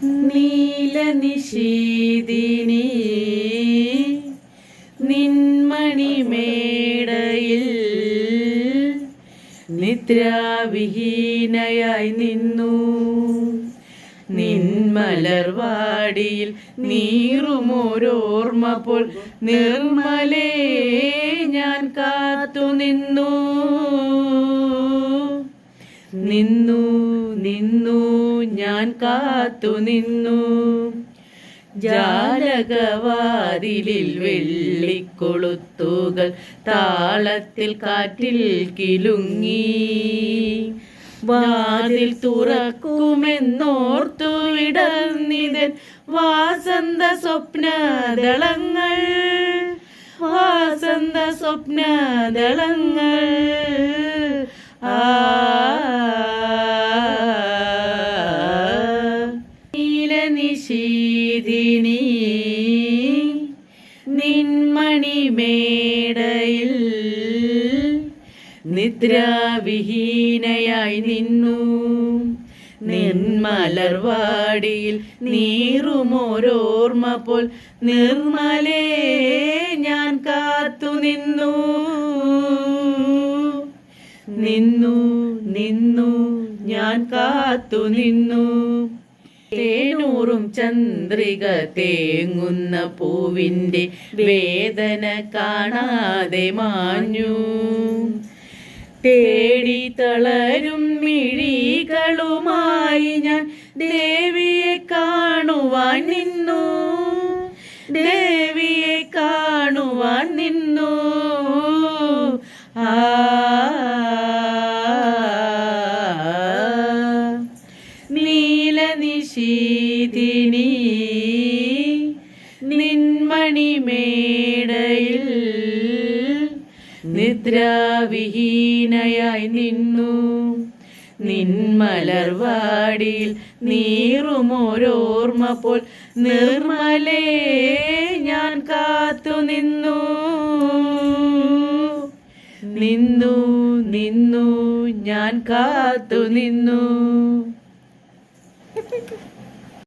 നീലനിശീതിനി നിൻമണിമേടയിൽ നിദ്രാവിഹീനയായി നിന്നു. നിൻമലർവാടിയിൽ നീറുമോരോർമ്മ പോൽ നിർമ്മലേ ഞാൻ കാത്തു നിന്നു. നിന്നു നിന്നു ഞാൻ കാത്തു നിന്നു. ജാലകവാതിലിൽ വെള്ളിക്കൊളുത്തുകൾ താളത്തിൽ കാറ്റിൽ കിലുങ്ങി. വാതിൽ തുറക്കുമെന്നോർത്തു വിടർന്നിതൻ വാസന്ത സ്വപ്നദളങ്ങൾ. വാസന്ത സ്വപ്നദളങ്ങൾ. നീലനിശീതിനി നിൻമണിമേടയിൽ നിദ്രാവിഹീനയായി നിന്നു. നിൻമലർവാടിയിൽ നീറുമോരോർമ്മ പോൽ നിർമ്മലേ ഞാൻ കാത്തു നിന്നു. നിന്നു നിന്നു ഞാൻ കാത്തു നിന്നു. തേനൂറും ചന്ദ്രിക തേങ്ങുന്ന പൂവിൻ്റെ വേദന കാണാതെ മാഞ്ഞു. തേടി തളരും മിഴികളുമായി ഞാൻ ദേവിയെ കാണുവാൻ നിന്നു. ദേവിയെ കാണുവാൻ നിന്നു. നീലനിശീതിനി നിൻമണിമേടയിൽ നിദ്രാവിഹീനയായി നിന്നു. നിൻമലർവാടിയിൽ നീറുമോരോർമ്മ പോൽ നിർമ്മലേ ഞാൻ കാത്തു നിന്നു. നിന്നു നിന്നു ഞാൻ കാത്തു നിന്നു.